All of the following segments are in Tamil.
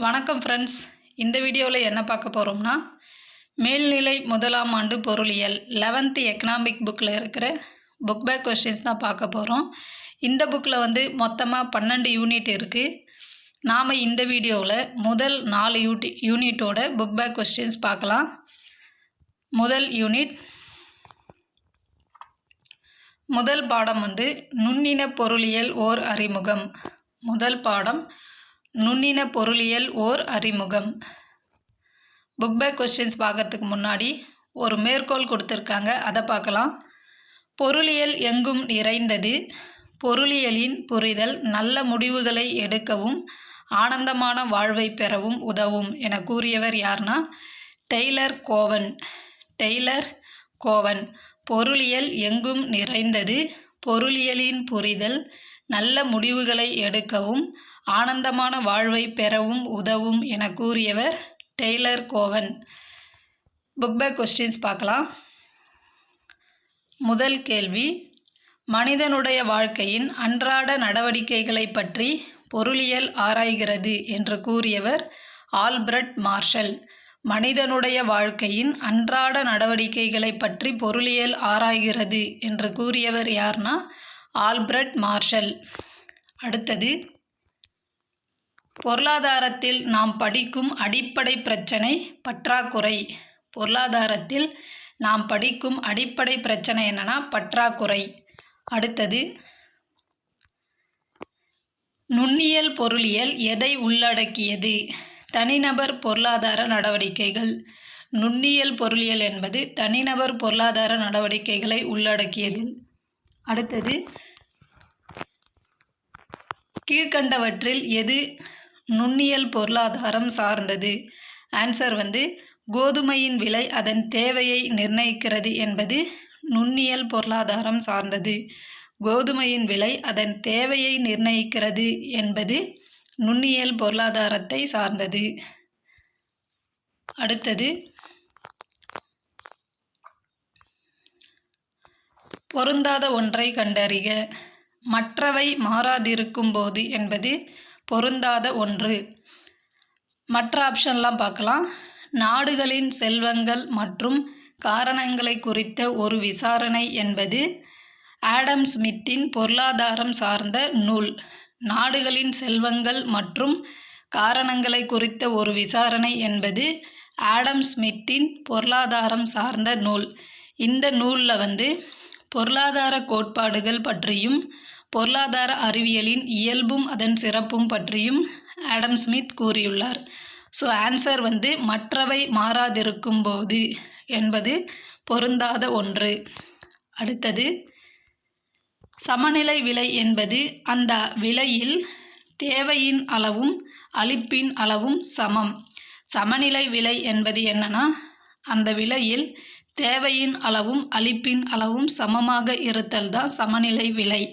வணக்கம் ஃப்ரெண்ட்ஸ். இந்த வீடியோவில் என்ன பார்க்க போகிறோம்னா, மேல்நிலை முதலாம் ஆண்டு பொருளியல் 11th எக்கனாமிக் புக்கில் இருக்கிற புக் பேக் கொஸ்டின்ஸ் தான் பார்க்க போகிறோம். இந்த புக்கில் மொத்தமாக 12 யூனிட் இருக்குது. நாம் இந்த வீடியோவில் முதல் 4 யூனிட்டோட புக் பேக் கொஸ்டின்ஸ் பார்க்கலாம். முதல் யூனிட், முதல் பாடம் நுண்ணின பொருளியல் ஓர் அறிமுகம். முதல் பாடம் நுண்ணின பொருளியல் ஓர் அறிமுகம். புக் பேக் கொஸ்டின்ஸ் பார்க்கறதுக்கு முன்னாடி ஒரு மேற்கோள் கொடுத்துருக்காங்க, அதை பார்க்கலாம். பொருளியல் எங்கும் நிறைந்தது. பொருளியலின் புரிதல் நல்ல முடிவுகளை எடுக்கவும் ஆனந்தமான வாழ்வை பெறவும் உதவும் என கூறியவர் யார்னா டெய்லர் கோவன். டெய்லர் கோவன். பொருளியல் எங்கும் நிறைந்தது. பொருளியலின் புரிதல் நல்ல முடிவுகளை எடுக்கவும் ஆனந்தமான வாழ்வை பெறவும் உதவும் என கூறியவர் டெய்லர் கோவன். புக் பேக் கொஸ்டின்ஸ் பார்க்கலாம். முதல் கேள்வி, மனிதனுடைய வாழ்க்கையின் அன்றாட நடவடிக்கைகளை பற்றி பொருளியல் ஆராய்கிறது என்று கூறியவர் ஆல்பிரட் மார்ஷல். மனிதனுடைய வாழ்க்கையின் அன்றாட நடவடிக்கைகளை பற்றி பொருளியல் ஆராய்கிறது என்று கூறியவர் யார்னா ஆல்பிரட் மார்ஷல். அடுத்தது, பொருளாதாரத்தில் நாம் படிக்கும் அடிப்படை பிரச்சனை பற்றாக்குறை. பொருளாதாரத்தில் நாம் படிக்கும் அடிப்படை பிரச்சனை என்னன்னா பற்றாக்குறை. அடுத்தது, நுண்ணியல் பொருளியல் எதை உள்ளடக்கியது? தனிநபர் பொருளாதார நடவடிக்கைகள். நுண்ணியல் பொருளியல் என்பது தனிநபர் பொருளாதார நடவடிக்கைகளை உள்ளடக்கியது. அடுத்தது, கீழ்கண்டவற்றில் எது நுண்ணியல் பொருளாதாரம் சார்ந்தது? ஆன்சர் கோதுமையின் விலை அதன் தேவையை நிர்ணயிக்கிறது என்பது நுண்ணியல் பொருளாதாரம் சார்ந்தது. கோதுமையின் விலை அதன் தேவையை நிர்ணயிக்கிறது என்பது நுண்ணியல் பொருளாதாரத்தை சார்ந்தது. அடுத்தது, பொருந்தாத ஒன்றை கண்டறிக. மற்றவை மாறாதிருக்கும் போது என்பது பொருந்தாத ஒன்று. மற்ற ஆப்ஷன்லாம் பார்க்கலாம். நாடுகளின் செல்வங்கள் மற்றும் காரணங்களை குறித்த ஒரு விசாரணை என்பது ஆடம் ஸ்மித்தின் பொருளாதாரம் சார்ந்த நூல். நாடுகளின் செல்வங்கள் மற்றும் காரணங்களை குறித்த ஒரு விசாரணை என்பது ஆடம் ஸ்மித்தின் பொருளாதாரம் சார்ந்த நூல். இந்த நூலில் பொருளாதார கோட்பாடுகள் பற்றியும் பொருளாதார அறிவியலின் இயல்பும் அதன் சிறப்பும் பற்றியும் ஆடம் ஸ்மித் கூறியுள்ளார். ஸோ ஆன்சர் மற்றவை மாறாதிருக்கும் போது என்பது பொருந்தாத ஒன்று. அடுத்தது, சமநிலை விலை என்பது அந்த விலையில் தேவையின் அளவும் அளிப்பின் அளவும் சமம். சமநிலை விலை என்பது என்னன்னா அந்த விலையில் தேவையின் அளவும் அளிப்பின் அளவும் சமமாக இருத்தல் தான் சமநிலை விலை.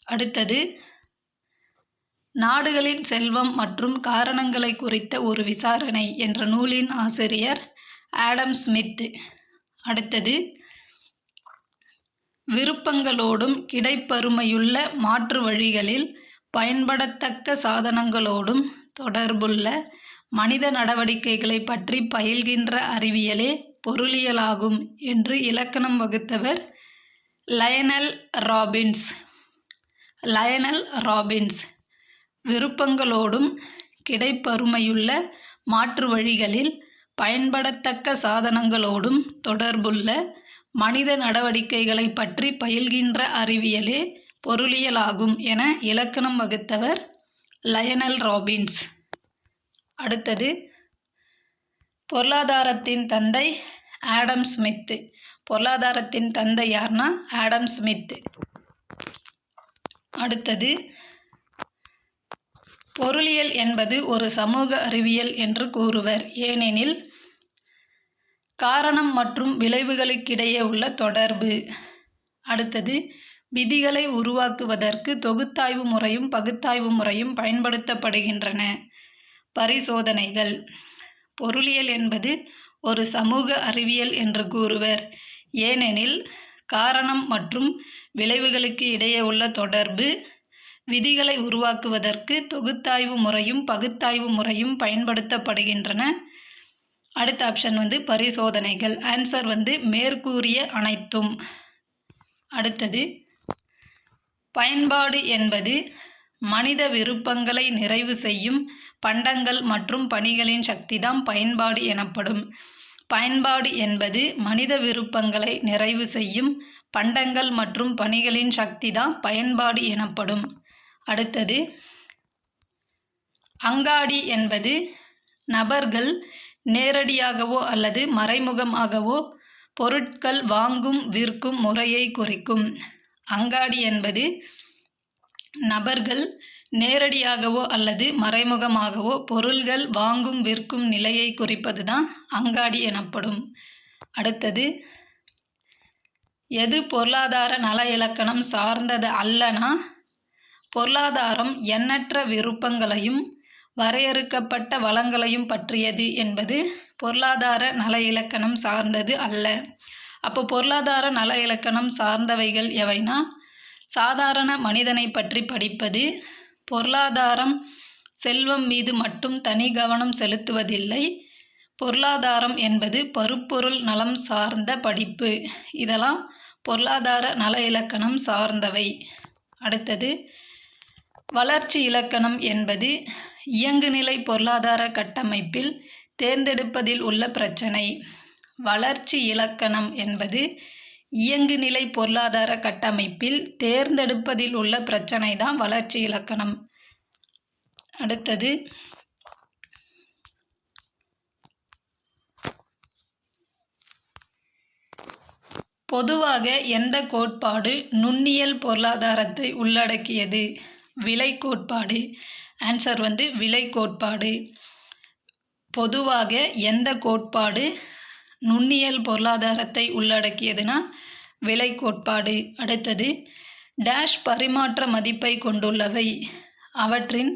அடுத்தது, நாடுகளின் செல்வம் மற்றும் காரணங்களை குறித்த ஒரு விசாரணை என்ற நூலின் ஆசிரியர் ஆடம் ஸ்மித். அடுத்தது, விருப்பங்களோடும் கிடைப்பருமையுள்ள மாற்று வழிகளில் பயன்படத்தக்க சாதனங்களோடும் தொடர்புள்ள மனித நடவடிக்கைகளை பற்றி பயில்கின்ற அறிவியலே பொருளியலாகும் என்று இலக்கணம் வகுத்தவர் லயனல் ராபின்ஸ். Lionel Robbins. விருப்பங்களோடும் கிடைப்பருமையுள்ள மாற்று வழிகளில் பயன்படத்தக்க சாதனங்களோடும் தொடர்புள்ள மனித நடவடிக்கைகளை பற்றி பயில்கின்ற அறிவியலே பொருளியலாகும் என இலக்கணம் வகுத்தவர் லயனல் ராபின்ஸ். அடுத்தது, பொருளாதாரத்தின் தந்தை ஆடம் ஸ்மித். பொருளாதாரத்தின் தந்தை யார்னா ஆடம் ஸ்மித். அடுத்தது, பொருளியல் என்பது ஒரு சமூக அறிவியல் என்று கூறுவர். ஏனெனில் காரணம் மற்றும் விளைவுகளுக்கிடையே உள்ள தொடர்பு. அடுத்தது, விதிகளை உருவாக்குவதற்கு தொகுத்தாய்வு முறையும் பகுத்தாய்வு முறையும் பயன்படுத்தப்படுகின்றன. பரிசோதனைகள். பொருளியல் என்பது ஒரு சமூக அறிவியல் என்று கூறுவர். ஏனெனில் காரணம் மற்றும் விளைவுகளுக்கு இடையே உள்ள தொடர்பு, விதிகளை உருவாக்குவதற்கு தொகுத்தாய்வு முறையும் பகுத்தாய்வு முறையும் பயன்படுத்தப்படுகின்றன. அடுத்த ஆப்ஷன் வந்து பரிசோதனைகள். ஆன்சர் வந்து மேற்கூறிய அனைத்தும். அடுத்தது, பயன்பாடு என்பது மனித விருப்பங்களை நிறைவு செய்யும் பண்டங்கள் மற்றும் பணிகளின் சக்திதான் பயன்பாடு எனப்படும். பயன்பாடு என்பது மனித விருப்பங்களை நிறைவு செய்யும் பண்டங்கள் மற்றும் பணிகளின் சக்திதான் பயன்பாடு எனப்படும். அடுத்தது, அங்காடி என்பது நபர்கள் நேரடியாகவோ அல்லது மறைமுகமாகவோ பொருட்கள் வாங்கும் விற்கும் முறையை குறிக்கும். அங்காடி என்பது நபர்கள் நேரடியாகவோ அல்லது மறைமுகமாகவோ பொருள்கள் வாங்கும் விற்கும் நிலையை குறிப்பது தான் அங்காடி எனப்படும். அடுத்தது, எது பொருளாதார நல இலக்கணம் சார்ந்தது அல்லனா, பொருளாதாரம் எண்ணற்ற விருப்பங்களையும் வரையறுக்கப்பட்ட வளங்களையும் பற்றியது என்பது பொருளாதார நல இலக்கணம் சார்ந்தது அல்ல. அப்போ பொருளாதார நல இலக்கணம் சார்ந்தவைகள் எவைனா, சாதாரண மனிதனை பற்றி படிப்பது, பொருளாதாரம் செல்வம் மீது மட்டும் தனி கவனம் செலுத்துவதில்லை, பொருளாதாரம் என்பது பருப்பொருள் நலம் சார்ந்த படிப்பு. இதெல்லாம் பொருளாதார நல இலக்கணம் சார்ந்தவை. அடுத்தது, வளர்ச்சி இலக்கணம் என்பது இயங்குநிலை பொருளாதார கட்டமைப்பில் தேர்ந்தெடுப்பதில் உள்ள பிரச்சனை. வளர்ச்சி இலக்கணம் என்பது இயங்குநிலை பொருளாதார கட்டமைப்பில் தேர்ந்தெடுப்பதில் உள்ள பிரச்சனை தான் வளர்ச்சி இலக்கணம். அடுத்தது, பொதுவாக எந்த கோட்பாடு நுண்ணியல் பொருளாதாரத்தை உள்ளடக்கியது? விலை கோட்பாடு. ஆன்சர் வந்து விலை கோட்பாடு. பொதுவாக எந்த கோட்பாடு நுண்ணியல் பொருளாதாரத்தை உள்ளடக்கியதுன்னா விலை கோட்பாடு. அடுத்தது, டேஷ் பரிமாற்ற மதிப்பை கொண்டுள்ளவை. அவற்றின்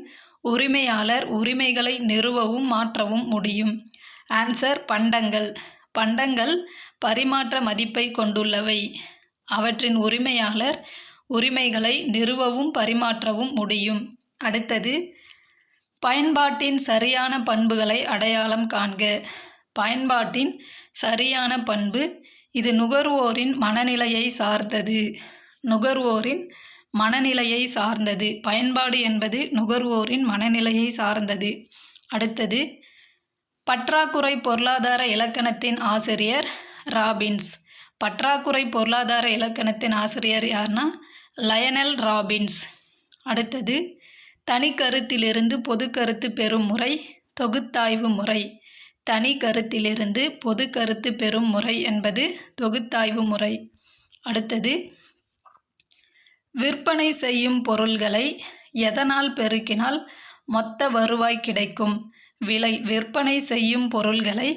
உரிமையாளர் உரிமைகளை நிறுவவும் மாற்றவும் முடியும். ஆன்சர் பண்டங்கள். பண்டங்கள் பரிமாற்ற மதிப்பை கொண்டுள்ளவை. அவற்றின் உரிமையாளர் உரிமைகளை நிறுவவும் பரிமாற்றவும் முடியும். அடுத்தது, பயன்பாட்டின் சரியான பண்புகளை அடையாளம் காண்க. பயன்பாட்டின் சரியான பண்பு, இது நுகர்வோரின் மனநிலையை சார்ந்தது. நுகர்வோரின் மனநிலையை சார்ந்தது. பயன்பாடு என்பது நுகர்வோரின் மனநிலையை சார்ந்தது. அடுத்தது, பற்றாக்குறை பொருளாதார இலக்கணத்தின் ஆசிரியர் ராபின்ஸ். பற்றாக்குறை பொருளாதார இலக்கணத்தின் ஆசிரியர் யார்னா லயனல் ராபின்ஸ். அடுத்தது, தனி கருத்திலிருந்து பொது கருத்து பெறும் முறை தொகுத்தாய்வு முறை. தனி கருத்திலிருந்து பொது கருத்து பெறும் முறை என்பது தொகுத்தாய்வு முறை. அடுத்தது, விற்பனை செய்யும் பொருள்களை எதனால் பெருக்கினால் மொத்த வருவாய் கிடைக்கும்? விலை. விற்பனை செய்யும் பொருள்களை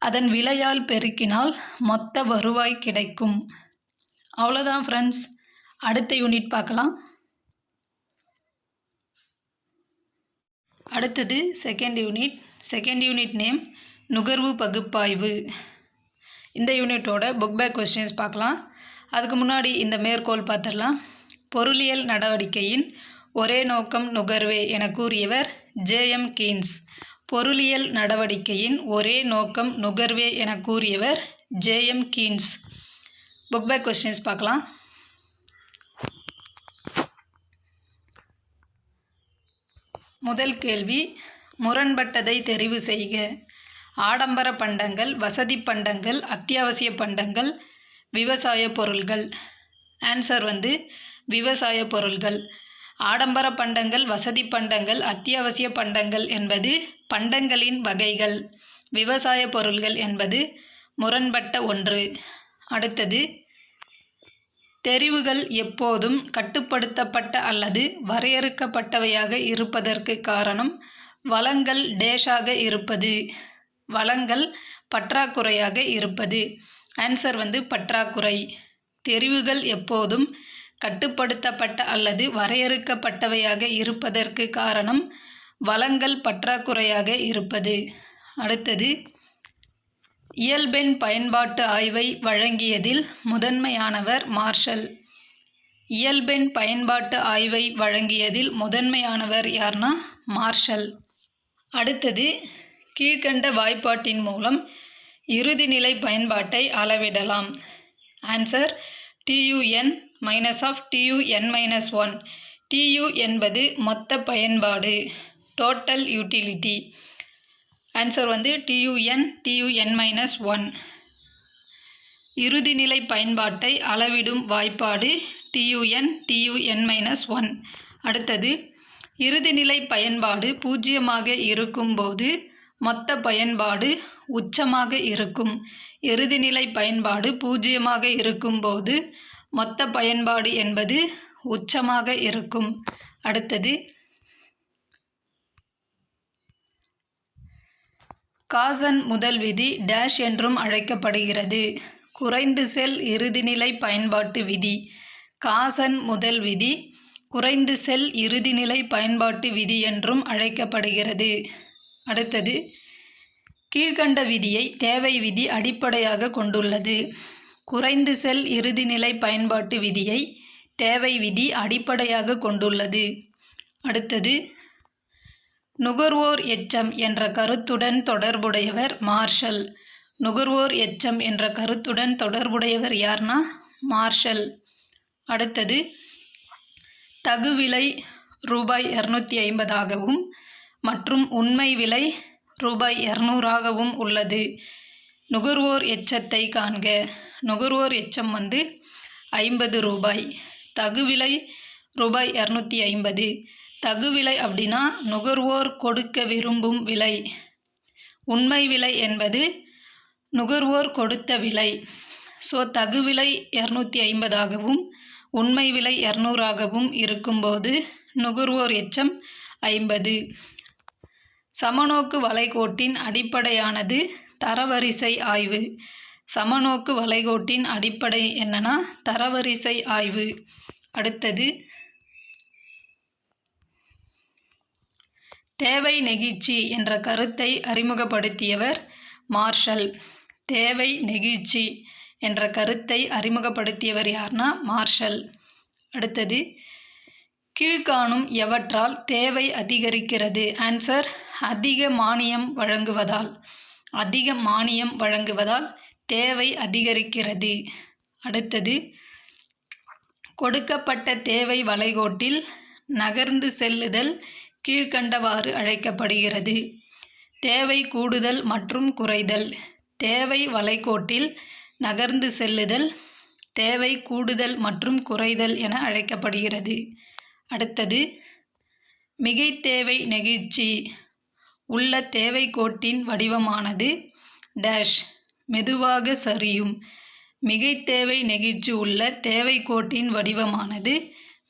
அதன் விலையால் பெருக்கினால் மொத்த வருவாய் கிடைக்கும். அவ்வளோதான் ஃப்ரெண்ட்ஸ். அடுத்த யூனிட் பார்க்கலாம். அடுத்தது second unit. Second unit name நுகர்வு பகுப்பாய்வு. இந்த யூனிட்டோட புக் பேக் கொஸ்டின்ஸ் பார்க்கலாம். அதுக்கு முன்னாடி இந்த மேற்கோள் பார்த்துடலாம். பொருளியல் நடவடிக்கையின் ஒரே நோக்கம் நுகர்வே என கூறியவர் ஜே.எம். கீன்ஸ். பொருளியல் நடவடிக்கையின் ஒரே நோக்கம் நுகர்வே என கூறியவர் ஜே.எம். கீன்ஸ். புக் பேக் கொஸ்டின்ஸ் பார்க்கலாம். முதல் கேள்வி, முரண்பட்டதை தெரிவு செய்க. ஆடம்பர பண்டங்கள், வசதி பண்டங்கள், அத்தியாவசிய பண்டங்கள், விவசாய பொருள்கள். ஆன்சர் வந்து விவசாய பொருள்கள். ஆடம்பர பண்டங்கள், வசதி பண்டங்கள், அத்தியாவசிய பண்டங்கள் என்பது பண்டங்களின் வகைகள். விவசாய பொருள்கள் என்பது முரண்பட்ட ஒன்று. அடுத்தது, தெரிவுகள் எப்போதும் கட்டுப்படுத்தப்பட்ட அல்லது வரையறுக்கப்பட்டவையாக இருப்பதற்கு காரணம் வளங்கள் டேஷாக இருப்பது. வளங்கள் பற்றாக்குறையாக இருப்பது. ஆன்சர் வந்து பற்றாக்குறை. தெரிவுகள் எப்போதும் கட்டுப்படுத்தப்பட்ட அல்லது வரையறுக்கப்பட்டவையாக இருப்பதற்கு காரணம் வளங்கள் பற்றாக்குறையாக இருப்பது. அடுத்தது, இயல்பெண் பயன்பாட்டு ஆய்வை வழங்கியதில் முதன்மையானவர் மார்ஷல். இயல்பெண் பயன்பாட்டு ஆய்வை வழங்கியதில் முதன்மையானவர் யார்னா மார்ஷல். அடுத்தது, கீழ்கண்ட வாய்ப்பாட்டின் மூலம் இறுதிநிலை பயன்பாட்டை அளவிடலாம். Answer TUN minus of TUN-1. TU என்பது மொத்த பயன்பாடு, டோட்டல் யூட்டிலிட்டி. ஆன்சர் வந்து TUN-1. இறுதிநிலை பயன்பாட்டை அளவிடும் வாய்ப்பாடு TUN-1. அடுத்தது, இறுதிநிலை பயன்பாடு பூஜ்ஜியமாக இருக்கும்போது மொத்த பயன்பாடு உச்சமாக இருக்கும். இறுதிநிலை பயன்பாடு பூஜ்ஜியமாக இருக்கும்போது மொத்த பயன்பாடு என்பது உச்சமாக இருக்கும். அடுத்தது, காசன் முதல் விதி டேஷ் என்றும் அழைக்கப்படுகிறது. குறைந்து செல் இறுதிநிலை பயன்பாட்டு விதி. காசன் முதல் விதி குறைந்து செல் இறுதிநிலை பயன்பாட்டு விதி என்றும் அழைக்கப்படுகிறது. அடுத்தது, கீழ்கண்ட விதியை தேவை விதி அடிப்படையாக கொண்டுள்ளது. குறைந்து செல் இறுதிநிலை பயன்பாட்டு விதியை தேவை விதி அடிப்படையாக கொண்டுள்ளது. அடுத்தது, நுகர்வோர் எச்சம் என்ற கருத்துடன் தொடர்புடையவர் மார்ஷல். நுகர்வோர் எச்சம் என்ற கருத்துடன் தொடர்புடையவர் யார்னா மார்ஷல். அடுத்தது, தகுவிலை ரூபாய் 250 மற்றும் உண்மை விலை ரூபாய் 200 உள்ளது. நுகர்வோர் எச்சத்தை காண்க. நுகர்வோர் எச்சம் வந்து 50 ரூபாய், தகுவிலை ரூபாய் 250. தகுவிலை அப்படின்னா நுகர்வோர் கொடுக்க விரும்பும் விலை. உண்மை விலை என்பது நுகர்வோர் கொடுத்த விலை. ஸோ தகுவிலை 250 உண்மை விலை 200 இருக்கும்போது நுகர்வோர் எச்சம் 50. சமநோக்கு வளைகோட்டின் அடிப்படையானது தரவரிசை ஆய்வு. சமநோக்கு வளைகோட்டின் அடிப்படை என்னன்னா தரவரிசை ஆய்வு. அடுத்தது, தேவை நெகிழ்ச்சி என்ற கருத்தை அறிமுகப்படுத்தியவர் மார்ஷல். தேவை நெகிழ்ச்சி என்ற கருத்தை அறிமுகப்படுத்தியவர் யார்னா மார்ஷல். அடுத்தது, கீழ்காணும் எவற்றால் தேவை அதிகரிக்கிறது? ஆன்சர் அதிக மானியம் வழங்குவதால். அதிக மானியம் வழங்குவதால் தேவை அதிகரிக்கிறது. அடுத்தது, கொடுக்கப்பட்ட தேவை வளைகோட்டில் நகர்ந்து செல்லுதல் கீழ்கண்டவாறு அழைக்கப்படுகிறது. தேவை கூடுதல் மற்றும் குறைதல். தேவை வளைகோட்டில் நகர்ந்து செல்லுதல் தேவை கூடுதல் மற்றும் குறைதல் என அழைக்கப்படுகிறது. அடுத்தது, மிகைத்தேவை நெகிழ்ச்சி உள்ள தேவை கோட்டின் வடிவமானது டேஷ் மெதுவாக சரியும். மிகைத்தேவை நெகிழ்ச்சி உள்ள தேவை கோட்டின் வடிவமானது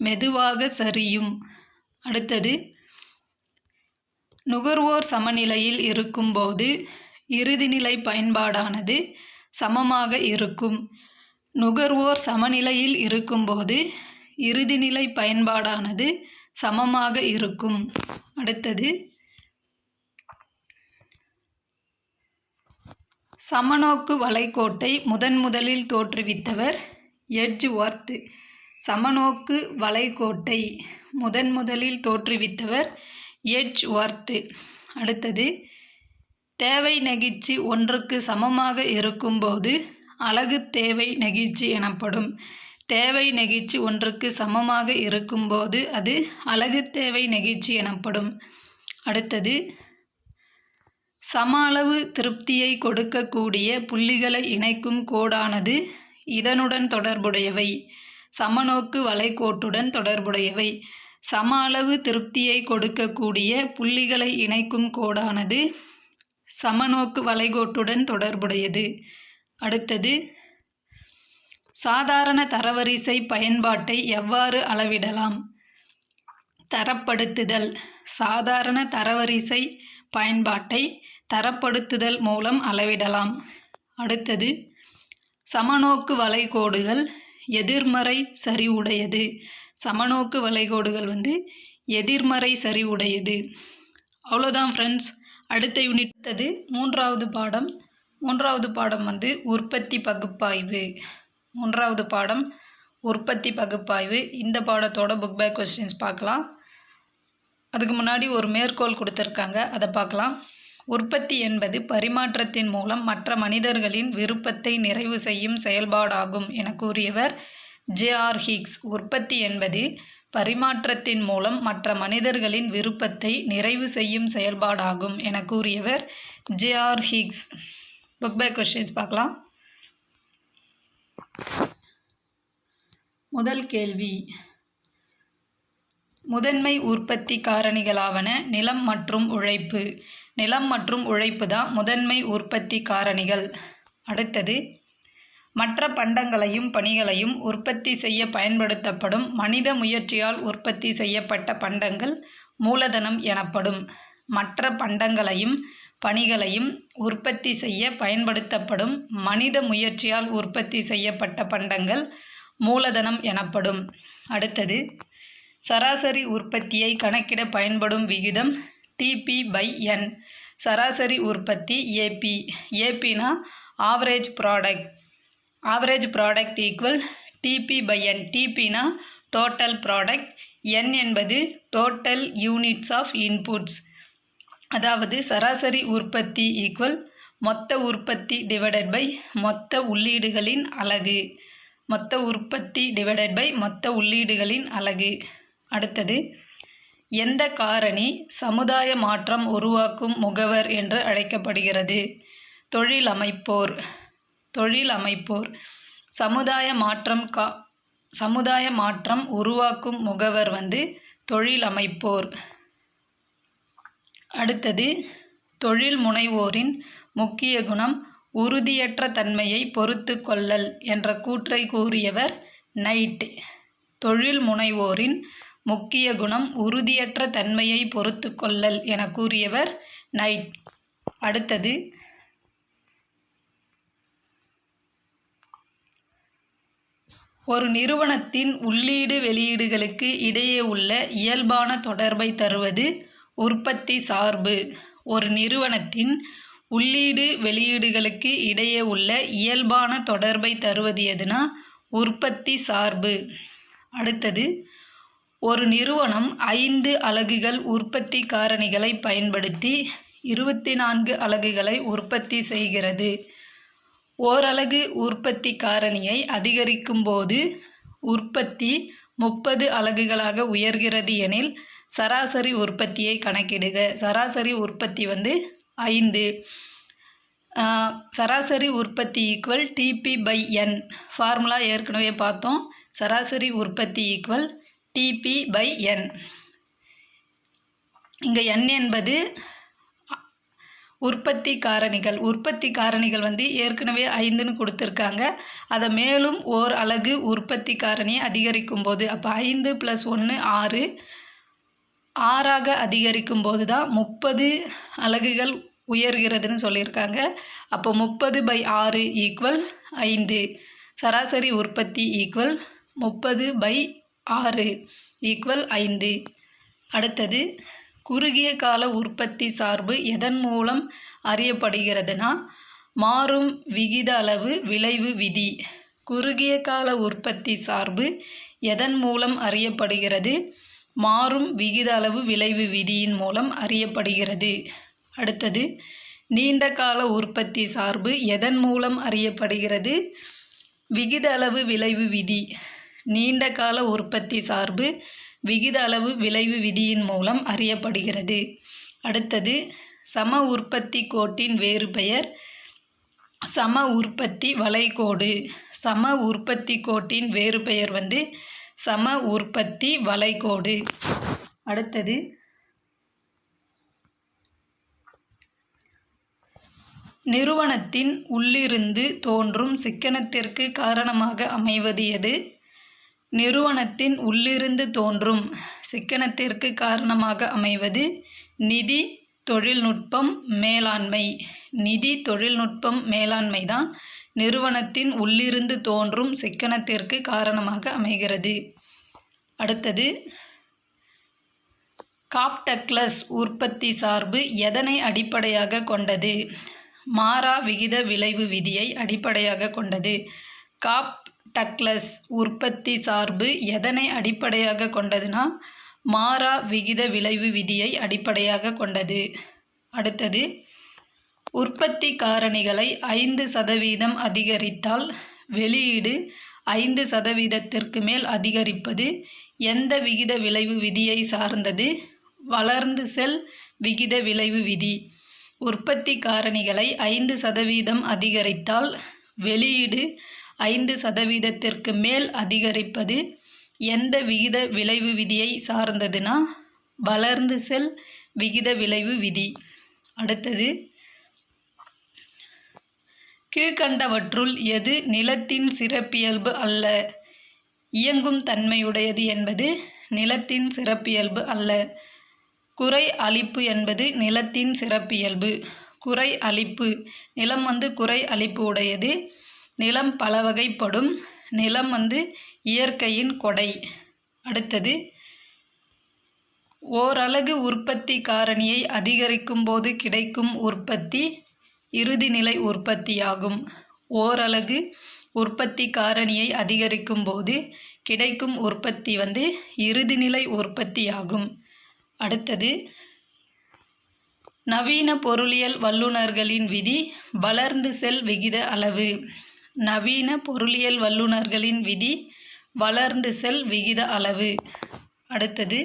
மெதுவாக சரியும். அடுத்தது, நுகர்வோர் சமநிலையில் இருக்கும்போது இறுதிநிலை பயன்பாடானது சமமாக இருக்கும். நுகர்வோர் சமநிலையில் இருக்கும்போது இறுதிநிலை பயன்பாடானது சமமாக இருக்கும். அடுத்தது, சமநோக்கு வளைகோட்டை முதலில் தோற்றுவித்தவர் எட்ஜ்வொர்த். சமநோக்கு வளைகோட்டை முதலில் தோற்றுவித்தவர் எட்ஜ்வொர்த். அடுத்தது, தேவை நெகிழ்ச்சி 1க்கு சமமாக இருக்கும்போது அலகு தேவை நெகிழ்ச்சி எனப்படும். தேவை நெகிழ்ச்சி 1க்கு சமமாக இருக்கும்போது அது அலகு தேவை நெகிழ்ச்சி எனப்படும். அடுத்தது, சம அளவு திருப்தியை கொடுக்கக்கூடிய புள்ளிகளை இணைக்கும் கோடானது இதனுடன் தொடர்புடையவை. சமநோக்கு வளைகோட்டுடன் தொடர்புடையவை. சம அளவு திருப்தியை கொடுக்கக்கூடிய புள்ளிகளை இணைக்கும் கோடானது சமநோக்கு வளைகோட்டுடன் தொடர்புடையது. அடுத்தது, சாதாரண தரவரிசை பயன்பாட்டை எவ்வாறு அளவிடலாம்? தரப்படுத்துதல். சாதாரண தரவரிசை பயன்பாட்டை தரப்படுத்துதல் மூலம் அளவிடலாம். அடுத்தது, சமநோக்கு வளைகோடுகள் எதிர்மறை சரிவுடையது. சமநோக்கு வளைகோடுகள் எதிர்மறை சரிவுடையது. அவ்வளோதான் ஃப்ரெண்ட்ஸ். அடுத்த யூனிட் மூன்றாவது பாடம் உற்பத்தி பகுப்பாய்வு. மூன்றாவது பாடம் உற்பத்தி பகுப்பாய்வு இந்த பாடத்தோட புக் பேக் கொஸ்டின்ஸ் பார்க்கலாம். அதுக்கு முன்னாடி ஒரு மேற்கோள் கொடுத்துருக்காங்க, அதை பார்க்கலாம். உற்பத்தி என்பது பரிமாற்றத்தின் மூலம் மற்ற மனிதர்களின் விருப்பத்தை நிறைவு செய்யும் செயல்பாடாகும் என கூறியவர் ஜே.ஆர். ஹிக்ஸ். உற்பத்தி என்பது பரிமாற்றத்தின் மூலம் மற்ற மனிதர்களின் விருப்பத்தை நிறைவு செய்யும் செயல்பாடாகும் என கூறியவர் J R. Hicks. Book back questions பார்க்கலாம். முதல் கேள்வி, முதன்மை உற்பத்தி காரணிகளாவன நிலம் மற்றும் உழைப்பு. நிலம் மற்றும் உழைப்பு தான் முதன்மை உற்பத்தி காரணிகள். அடுத்தது, மற்ற பண்டங்களையும் பணிகளையும் உற்பத்தி செய்ய பயன்படுத்தப்படும் மனித முயற்சியால் உற்பத்தி செய்யப்பட்ட பண்டங்கள் மூலதனம் எனப்படும். மற்ற பண்டங்களையும் பணிகளையும் உற்பத்தி செய்ய பயன்படுத்தப்படும் மனித முயற்சியால் உற்பத்தி செய்யப்பட்ட பண்டங்கள் மூலதனம் எனப்படும். அடுத்தது, சராசரி உற்பத்தியை கணக்கிட பயன்படும் விகிதம் TP/N. சராசரி உற்பத்தி AP. APனா average product. Average product equal TP/N. TPனா டோட்டல் ப்ராடக்ட். N என்பது டோட்டல் யூனிட்ஸ் ஆஃப் இன்புட்ஸ். அதாவது சராசரி உற்பத்தி ஈக்குவல் மொத்த உற்பத்தி டிவைடட் பை மொத்த உள்ளீடுகளின் அலகு. மொத்த உற்பத்தி டிவைடட் பை மொத்த உள்ளீடுகளின் அலகு. அடுத்தது, எந்த காரணி சமுதாய மாற்றம் உருவாக்கும் முகவர் என்று அழைக்கப்படுகிறது? தொழிலமைப்போர். தொழிலமைப்போர். சமுதாய மாற்றம் உருவாக்கும் முகவர் தொழிலமைப்போர். அடுத்தது, தொழில் முனைவோரின் முக்கிய குணம் உறுதியற்ற தன்மையை பொறுத்து கொள்ளல் என்ற கூற்றை கூறியவர் நைட். தொழில் முனைவோரின் முக்கிய குணம் உறுதியற்ற தன்மையை பொறுத்து கொள்ளல் என கூறியவர் நைட். அடுத்தது, ஒரு நிறுவனத்தின் உள்ளீடு வெளியீடுகளுக்கு இடையே உள்ள இயல்பான தொடர்பை தருவது உற்பத்தி சார்பு. ஒரு நிறுவனத்தின் உள்ளீடு வெளியீடுகளுக்கு இடையே உள்ள இயல்பான தொடர்பை தருவது எதுனா உற்பத்தி சார்பு. அடுத்தது, ஒரு நிறுவனம் 5 அலகுகள் உற்பத்தி காரணிகளை பயன்படுத்தி 24 அலகுகளை உற்பத்தி செய்கிறது. ஓரலகு உற்பத்தி காரணியை அதிகரிக்கும் போது உற்பத்தி 30 அலகுகளாக உயர்கிறது எனில் சராசரி உற்பத்தியை கணக்கிடுக. சராசரி உற்பத்தி 5. சராசரி உற்பத்தி ஈக்குவல் TP/N. ஃபார்முலா ஏற்கனவே பார்த்தோம். சராசரி உற்பத்தி ஈக்குவல் TP/N. இங்கே N என்பது உற்பத்தி காரணிகள். உற்பத்தி காரணிகள் ஏற்கனவே 5ன்னு கொடுத்துருக்காங்க. அதை மேலும் ஓர் அலகு உற்பத்தி காரணியை அதிகரிக்கும் போது, அப்போ 5 + 1 6. 6ஆக அதிகரிக்கும் போது தான் 30 அலகுகள் உயர்கிறதுன்னு சொல்லியிருக்காங்க. அப்போ 30/6 ஈக்குவல் 5. சராசரி உற்பத்தி ஈக்குவல் 30/6 ஈக்குவல் 5. அடுத்தது, குறுகிய கால உற்பத்தி சார்பு எதன் மூலம் அறியப்படுகிறதுனா மாறும் விகித அளவு விளைவு விதி. குறுகிய கால உற்பத்தி சார்பு எதன் மூலம் அறியப்படுகிறது? மாறும் விகித அளவு விளைவு விதியின் மூலம் அறியப்படுகிறது. அடுத்தது, நீண்ட கால உற்பத்தி சார்பு எதன் மூலம் அறியப்படுகிறது? விகித அளவு விளைவு விதி. நீண்ட கால உற்பத்தி சார்பு விகித அளவு விளைவு விதியின் மூலம் அறியப்படுகிறது. அடுத்தது, சம உற்பத்தி கோட்டின் வேறு பெயர் சம உற்பத்தி வளைகோடு. சம உற்பத்தி கோட்டின் வேறு பெயர் சம உற்பத்தி வளைகோடு. அடுத்தது, நிறுவனத்தின் உள்ளிருந்து தோன்றும் சிக்கனத்திற்கு காரணமாக அமைவது எது? நிறுவனத்தின் உள்ளிருந்து தோன்றும் சிக்கனத்திற்கு காரணமாக அமைவது நிதி தொழில்நுட்பம் மேலாண்மை. நிதி தொழில்நுட்பம் மேலாண்மை தான் நிறுவனத்தின் உள்ளிருந்து தோன்றும் சிக்கனத்திற்கு காரணமாக அமைகிறது. அடுத்தது, காப்-டக்ளஸ் உற்பத்தி சார்பு எதனை அடிப்படையாக கொண்டது? மாறா விகித விளைவு விதியை அடிப்படையாக கொண்டது. காப் டக்ளஸ் உற்பத்தி சார்பு எதனை அடிப்படையாக கொண்டதுன்னா மாறா விகித விளைவு விதியை அடிப்படையாக கொண்டது. அடுத்தது, உற்பத்தி காரணிகளை 5% அதிகரித்தால் வெளியீடு 5%க்கு மேல் அதிகரிப்பது எந்த விகித விளைவு விதியை சார்ந்தது? வளர்ந்து செல் விகித விளைவு விதி. உற்பத்தி காரணிகளை 5% அதிகரித்தால் வெளியீடு 5%க்கு மேல் அதிகரிப்பது எந்த விகித விளைவு விதியை சார்ந்ததுன்னா வளர்ந்து செல் விகித விளைவு விதி. அடுத்தது, கீழ்கண்டவற்றுள் எது நிலத்தின் சிறப்பியல்பு அல்ல? இயங்கும் தன்மையுடையது என்பது நிலத்தின் சிறப்பியல்பு அல்ல. குறை அளிப்பு என்பது நிலத்தின் சிறப்பியல்பு. குறை அளிப்பு, நிலம் குறை அளிப்பு உடையது. நிலம் பல வகைப்படும். நிலம் இயற்கையின் கொடை. அடுத்தது, ஓரலகு உற்பத்தி காரணியை அதிகரிக்கும் போது கிடைக்கும் உற்பத்தி இறுதிநிலை உற்பத்தியாகும். ஓரலகு உற்பத்தி காரணியை அதிகரிக்கும் போது கிடைக்கும் உற்பத்தி இறுதிநிலை உற்பத்தியாகும். அடுத்தது, நவீன பொருளியல் வல்லுநர்களின் விதி வளர்ந்து செல் விகித அளவு. நவீன பொருளியல் வல்லுநர்களின் விதி வளர்ந்து செல் விகித அளவு. அடுத்தது,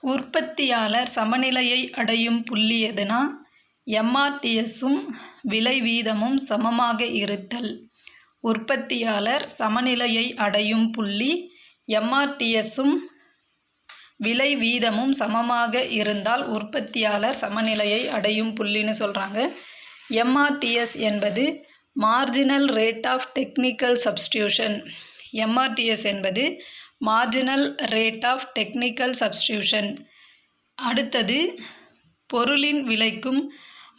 உற்பத்தியாளர் சமநிலையை அடையும் புள்ளி எதுனா MRTSம் விலை வீதமும் சமமாக இருத்தல். உற்பத்தியாளர் சமநிலையை அடையும் புள்ளி MRTSம் விலை வீதமும் சமமாக இருந்தால் உற்பத்தியாளர் சமநிலையை அடையும் புள்ளின்னு சொல்கிறாங்க. MRTS என்பது marginal rate of technical substitution. MRTS என்பது marginal rate of technical substitution. அடுத்தது, பொருளின் விலைக்கும்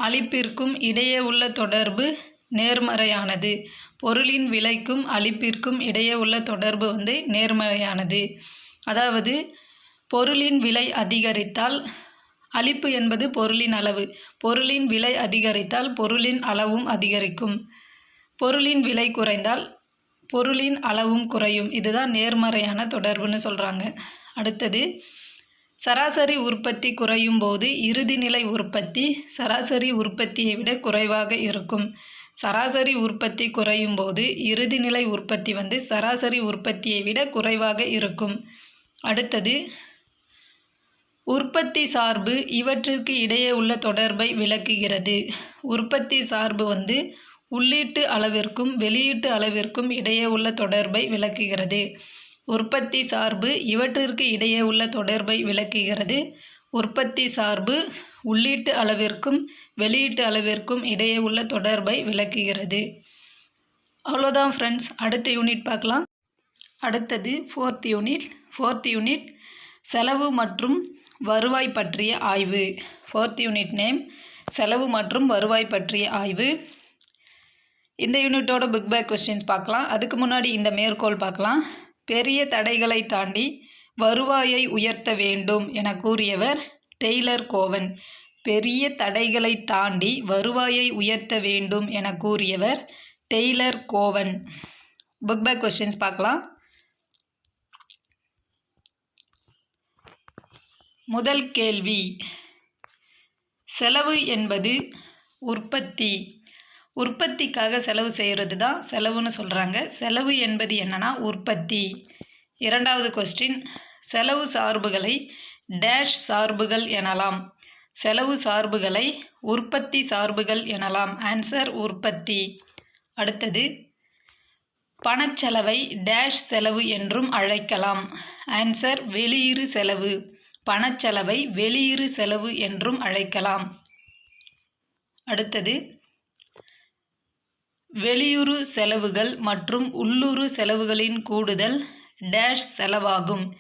அளிப்பிற்கும் இடையே உள்ள தொடர்பு நேர்மறையானது. பொருளின் விலைக்கும் அளிப்பிற்கும் இடையே உள்ள தொடர்பு நேர்மறையானது. அதாவது, பொருளின் விலை அதிகரித்தால் அளிப்பு என்பது பொருளின் அளவு. பொருளின் விலை அதிகரித்தால் பொருளின் அளவும் அதிகரிக்கும். பொருளின் விலை குறைந்தால் பொருளின் அளவும் குறையும். இதுதான் நேர்மறையான தொடர்புன்னு சொல்கிறாங்க. அடுத்தது, சராசரி உற்பத்தி குறையும் போது இறுதிநிலை உற்பத்தி சராசரி உற்பத்தியை விட குறைவாக இருக்கும். சராசரி உற்பத்தி குறையும் போது இறுதிநிலை உற்பத்தி சராசரி உற்பத்தியை விட குறைவாக இருக்கும். அடுத்தது, உற்பத்தி சார்பு இவற்றிற்கு இடையே உள்ள தொடர்பை விளக்குகிறது. உற்பத்தி சார்பு உள்ளீட்டு அளவிற்கும் வெளியீட்டு அளவிற்கும் இடையே உள்ள தொடர்பை விளக்குகிறது. உற்பத்தி சார்பு இவற்றிற்கு இடையே உள்ள தொடர்பை விளக்குகிறது. உற்பத்தி சார்பு உள்ளீட்டு அளவிற்கும் வெளியீட்டு அளவிற்கும் இடையே உள்ள தொடர்பை விளக்குகிறது. அவ்வளோதான் ஃப்ரெண்ட்ஸ். அடுத்த யூனிட் பார்க்கலாம். அடுத்தது 4th யூனிட். 4th யூனிட் செலவு மற்றும் வருவாய் பற்றிய ஆய்வு. 4th யூனிட் நேம் செலவு மற்றும் வருவாய் பற்றிய ஆய்வு. இந்த யூனிட்டோட புக் பேக் கொஸ்டின்ஸ் பார்க்கலாம். அதுக்கு முன்னாடி இந்த மேற்கோள் பார்க்கலாம். பெரிய தடைகளை தாண்டி வருவாயை உயர்த்த வேண்டும் என கூறியவர் டெய்லர் கோவன். பெரிய தடைகளை தாண்டி வருவாயை உயர்த்த வேண்டும் என கூறியவர் டெய்லர் கோவன். புக் பேக் கொஸ்டின்ஸ் பார்க்கலாம். முதல் கேள்வி, செலவு என்பது உற்பத்தி. உற்பத்திக்காக செலவு செய்கிறது தான் செலவுன்னு சொல்கிறாங்க. செலவு என்பது என்னன்னா உற்பத்தி. இரண்டாவது கொஸ்டின், செலவு சார்புகளை டேஷ் சார்புகள் எனலாம். செலவு சார்புகளை உற்பத்தி சார்புகள் எனலாம். ஆன்சர் உற்பத்தி. அடுத்தது, பணச்செலவை டேஷ் செலவு என்றும் அழைக்கலாம். ஆன்சர் வெளியீறு செலவு. பணச்செலவை வெளியீறு செலவு என்றும் அழைக்கலாம். அடுத்தது, வெளியுறு செலவுகள் மற்றும் உள்ளூர் செலவுகளின் கூடுதல் டேஷ் செலவாகும்.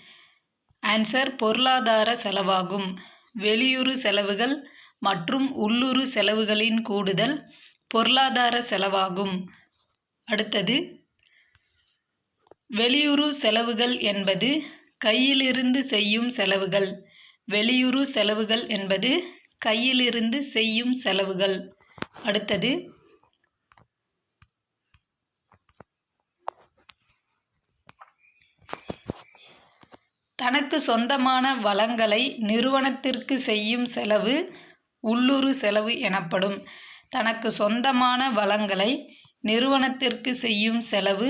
ஆன்சர் பொருளாதார செலவாகும். வெளியுறு செலவுகள் மற்றும் உள்ளூர் செலவுகளின் கூடுதல் பொருளாதார செலவாகும். அடுத்தது, வெளியுறு செலவுகள் என்பது கையிலிருந்து செய்யும் செலவுகள். வெளியுறு செலவுகள் என்பது கையிலிருந்து செய்யும் செலவுகள். அடுத்தது தனக்கு சொந்தமான வளங்களை நிறுவனத்திற்கு செய்யும் செலவு உள்ளுறு செலவு எனப்படும். தனக்கு சொந்தமான வளங்களை நிறுவனத்திற்கு செய்யும் செலவு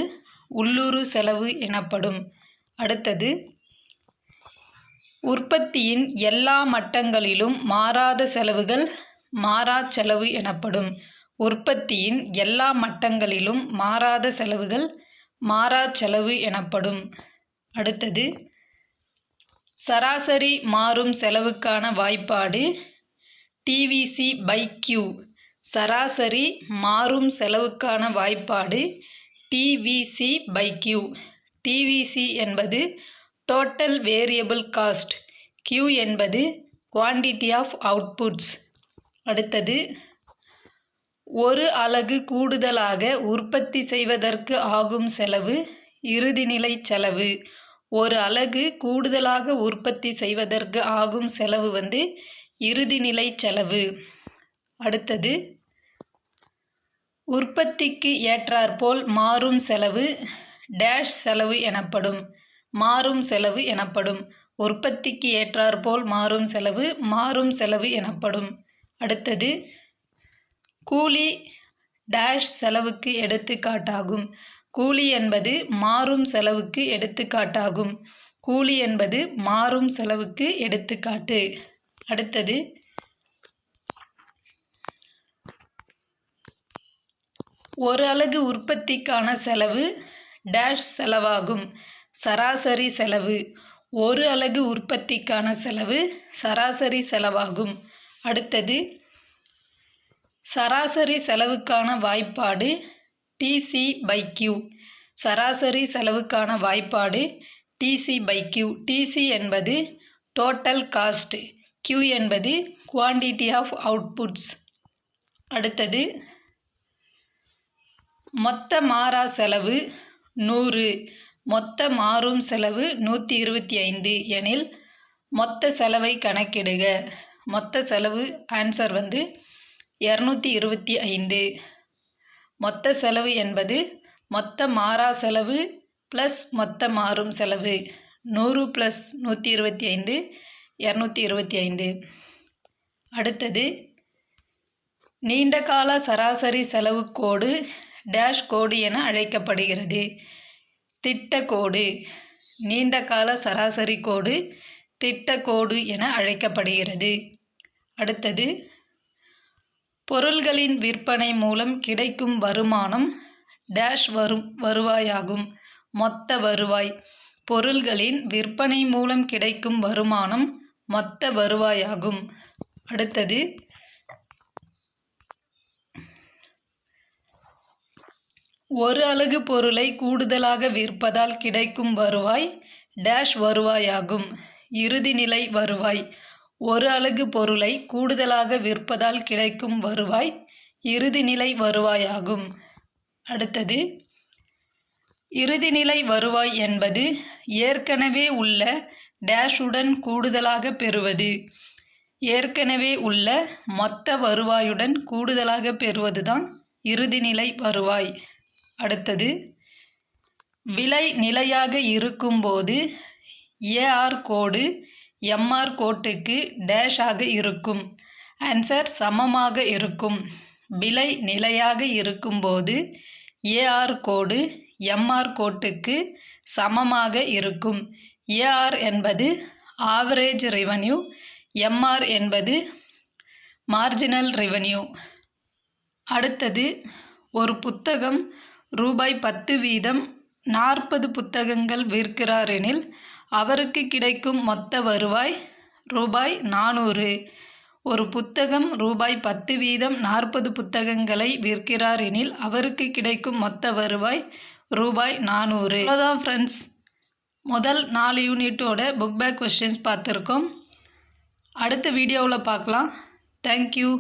உள்ளுறு செலவு எனப்படும். அடுத்தது உற்பத்தியின் எல்லா மட்டங்களிலும் மாறாத செலவுகள் மாறா செலவு எனப்படும். உற்பத்தியின் எல்லா மட்டங்களிலும் மாறாத செலவுகள் மாறா செலவு எனப்படும். அடுத்தது சராசரி மாறும் செலவுக்கான வாய்ப்பாடு TVC/Q. சராசரி மாறும் செலவுக்கான வாய்ப்பாடு TVC/Q. TVC என்பது டோட்டல் வேரியபிள் காஸ்ட், Q என்பது குவான்டிட்டி ஆஃப் அவுட்புட்ஸ். அடுத்தது ஒரு அலகு கூடுதலாக உற்பத்தி செய்வதற்கு ஆகும் செலவு இறுதிநிலை செலவு. ஒரு அலகு கூடுதலாக உற்பத்தி செய்வதற்கு ஆகும் செலவு இறுதிநிலை செலவு. அடுத்தது உற்பத்திக்கு ஏற்றாற்போல் மாறும் செலவு டேஷ் செலவு எனப்படும். மாறும் செலவு எனப்படும். உற்பத்திக்கு ஏற்றாற்போல் மாறும் செலவு எனப்படும். அடுத்தது கூலி டேஷ் செலவுக்கு எடுத்துக்காட்டாகும். கூலி என்பது மாறும் செலவுக்கு எடுத்துக்காட்டாகும். கூலி என்பது மாறும் செலவுக்கு எடுத்துக்காட்டு. அடுத்தது ஒரு அலகு உற்பத்திக்கான செலவு டேஷ் செலவாகும். சராசரி செலவு. ஒரு அலகு உற்பத்திக்கான செலவு சராசரி செலவாகும். அடுத்தது சராசரி செலவுக்கான வாய்ப்பாடு TC/Q. சராசரி செலவுக்கான வாய்ப்பாடு TC/Q. TC என்பது டோட்டல் காஸ்ட், Q என்பது குவான்டிட்டி ஆஃப் அவுட்புட்ஸ். அடுத்தது மொத்த மாறா செலவு 100, மொத்த மாறும் செலவு 125 எனில் மொத்த செலவை கணக்கிடுக. மொத்த செலவு ஆன்சர் 225. மொத்த செலவு என்பது மொத்த மாறா செலவு ப்ளஸ் மொத்த மாறும் செலவு. 100 + 125 225. அடுத்தது நீண்டகால சராசரி செலவு கோடு டேஷ் கோடு என அழைக்கப்படுகிறது. திட்டக்கோடு. நீண்டகால சராசரி கோடு திட்டக்கோடு என அழைக்கப்படுகிறது. அடுத்தது பொருள்களின் விற்பனை மூலம் கிடைக்கும் வருமானம் டேஷ் வருவாயாகும். மொத்த வருவாய். பொருள்களின் விற்பனை மூலம் கிடைக்கும் வருமானம் மொத்த வருவாயாகும். அடுத்தது ஒரு அலகு பொருளை கூடுதலாக விற்பதால் கிடைக்கும் வருவாய் டேஷ் வருவாயாகும். இறுதிநிலை வருவாய். ஒரு அலகு பொருளை கூடுதலாக விற்பதால் கிடைக்கும் வருவாய் இறுதிநிலை வருவாயாகும். அடுத்தது இறுதிநிலை வருவாய் என்பது ஏற்கனவே உள்ள டேஷுடன் கூடுதலாக பெறுவது. ஏற்கனவே உள்ள மொத்த வருவாயுடன் கூடுதலாக பெறுவதுதான் இறுதிநிலை வருவாய். அடுத்தது விலை நிலையாக இருக்கும்போது AR கோடு MR கோட்டுக்கு டேஷ் ஆக இருக்கும். ஆன்சர் சமமாக இருக்கும். விலை நிலையாக இருக்கும்போது AR கோடு MR கோட்டுக்கு சமமாக இருக்கும். AR என்பது ஆவரேஜ் ரெவன்யூ, MR என்பது மார்ஜினல் ரெவன்யூ. அடுத்தது ஒரு புத்தகம் ரூபாய் 10 வீதம் 40 புத்தகங்கள் விற்கிறார் எனில் அவருக்கு கிடைக்கும் மொத்த வருவாய் ரூபாய் 400. ஒரு புத்தகம் ரூபாய் 10 வீதம் 40 புத்தகங்களை விற்கிறார் எனில் அவருக்கு கிடைக்கும் மொத்த வருவாய் ரூபாய் 400. அவ்வளோதான் ஃப்ரெண்ட்ஸ். முதல் 4 யூனிட்டோட புக் பேக் கொஸ்டின்ஸ் பார்த்துருக்கோம். அடுத்த வீடியோவில் பார்க்கலாம். தேங்க்யூ.